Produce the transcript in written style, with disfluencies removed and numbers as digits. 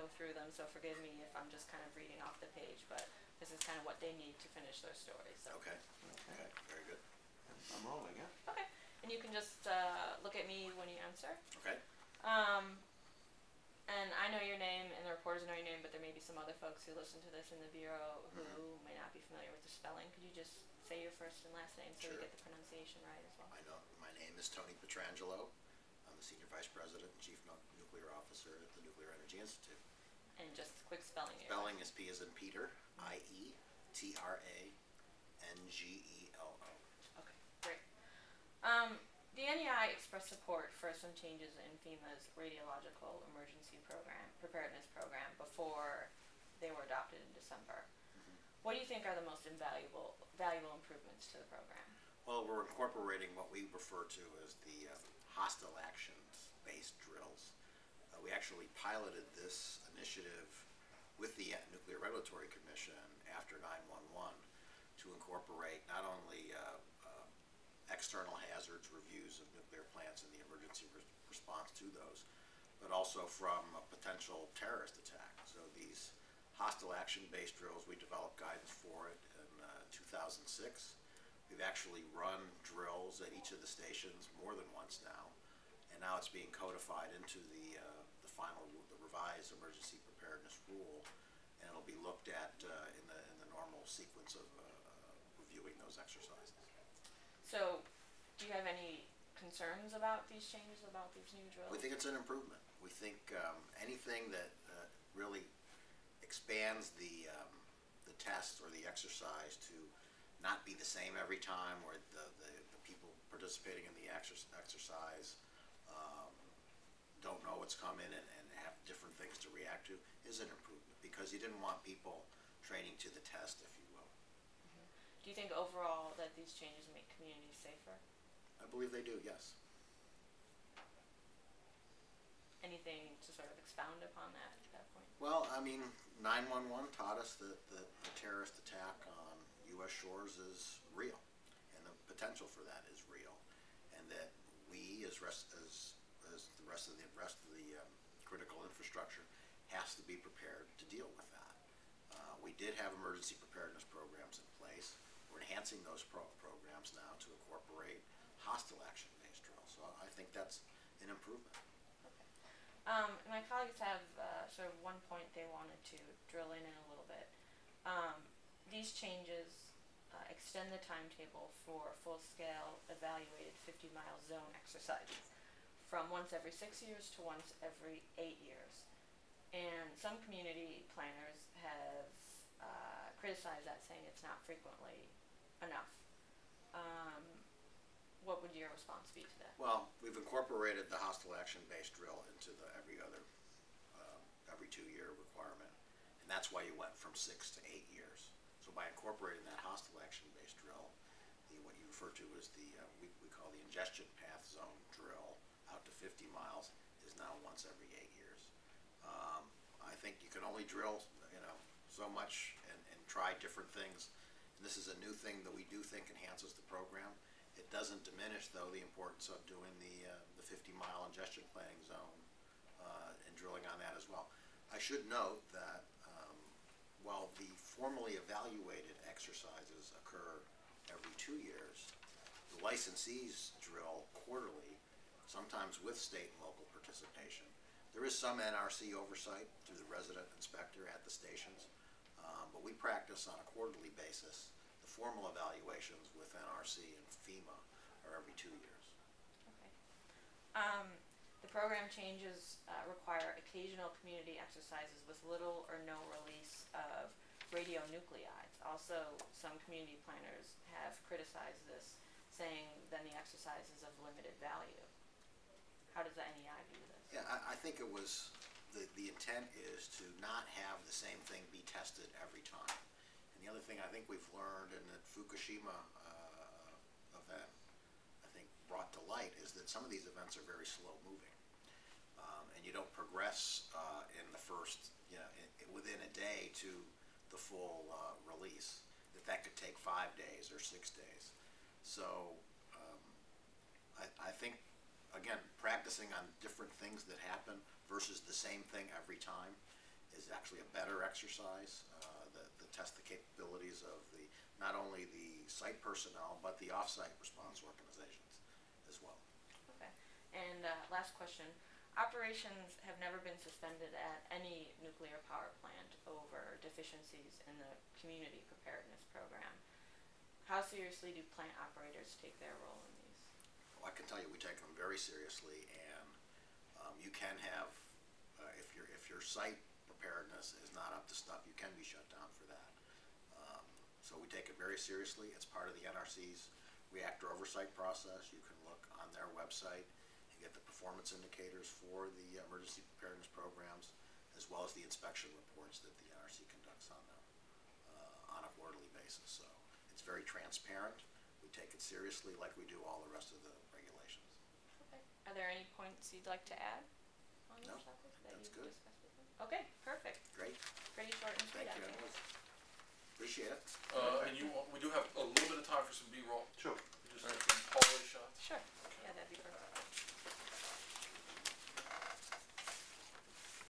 go through them, so forgive me if I'm just kind of reading off the page, but this is kind of what they need to finish their story. So. Okay. Okay. Very good. I'm rolling, yeah. Okay. And you can just look at me when you answer. Okay. And I know your name, and the reporters know your name, but there may be some other folks who listen to this in the Bureau who may not be familiar with the spelling. Could you just say your first and last name so we get the pronunciation right as well? I know. My name is Tony Pietrangelo. I'm the Senior Vice President and Chief Nuclear Officer at the Nuclear Energy Institute. And just a quick spelling. Spelling is P as in Peter, I-E-T-R-A-N-G-E-L-O. Okay, great. The NEI expressed support for some changes in FEMA's radiological emergency preparedness program before they were adopted in December. What do you think are the most valuable improvements to the program? Well, we're incorporating what we refer to as the hostile actions-based drills. We actually piloted this initiative with the Nuclear Regulatory Commission after 9/11 to incorporate not only external hazards reviews of nuclear plants and the emergency response to those, but also from a potential terrorist attack. So these hostile action-based drills, we developed guidance for it in 2006. We've actually run drills at each of the stations more than once now, and now it's being codified into the revised emergency preparedness rule, and it'll be looked at in the normal sequence of reviewing those exercises. So, do you have any concerns about these changes, about these new drills? We think it's an improvement. We think anything that really expands the test or the exercise to not be the same every time, where the people participating in the exercise don't know what's coming and have different things to react to, is an improvement, because you didn't want people training to the test, if you will. Do you think overall that these changes make communities safer? I believe they do, yes. Anything to sort of expound upon that at that point? Well, I mean, 9/11 taught us that the terrorist attack on U.S. shores is real, and the potential for that is real, and that we, as the rest of the critical infrastructure, has to be prepared to deal with that. We did have emergency preparedness programs in place. We're enhancing those programs now to incorporate hostile action-based drills. So I think that's an improvement. Okay. My colleagues have sort of one point they wanted to drill in a little bit. These changes extend the timetable for full-scale evaluated 50-mile zone exercises from once every 6 years to once every 8 years. And some community planners have criticized that, saying it's not frequently enough. What would your response be to that? Well, we've incorporated the hostile action-based drill into the every 2-year requirement, and that's why you went from 6 to 8 years. So by incorporating that hostile action-based drill, what you refer to as the we call the ingestion path zone drill out to 50 miles is now once every 8 years. I think you can only drill, so much and try different things. And this is a new thing that we do think enhances the program. It doesn't diminish, though, the importance of doing the 50-mile ingestion planning zone and drilling on that as well. I should note that while the formally evaluated exercises occur every 2 years, the licensees drill quarterly, sometimes with state and local participation. There is some NRC oversight through the resident inspector at the stations, but we practice on a quarterly basis. The formal evaluations with NRC and FEMA are every 2 years. Okay. The program changes require occasional community exercises with little or no release of radionuclides. Also, some community planners have criticized this, saying then the exercise is of limited value. How does the NEI view this? Yeah, I think it was, the intent is to not have the same thing be tested every time. And the other thing I think we've learned in the Fukushima event, I think brought to light, is that some of these events are very slow moving. And you don't progress in the first, within a day to the full release. That could take 5 days or 6 days. So I think, again, practicing on different things that happen versus the same thing every time is actually a better exercise that tests the capabilities of not only the site personnel, but the off-site response organizations as well. Okay. And last question. Operations have never been suspended at any nuclear power plant over deficiencies in the community preparedness program. How seriously do plant operators take their role in these? Well, I can tell you we take them very seriously, and you can have, if your site preparedness is not up to snuff, you can be shut down for that. So we take it very seriously. It's part of the NRC's reactor oversight process. You can look on their website and get the performance indicators for the emergency preparedness programs, as well as the inspection reports that the NRC conducts on them on a quarterly basis. So it's very transparent. We take it seriously like we do all the rest of the regulations. Okay. Are there any points you'd like to add on No, these topics that that's you've good. discussed with them? Okay, perfect. Great. Pretty short and sweet. Thank you, Emily. Appreciate it. And we do have a little bit of time for some B-roll. Sure. Just some hallway shots. Sure.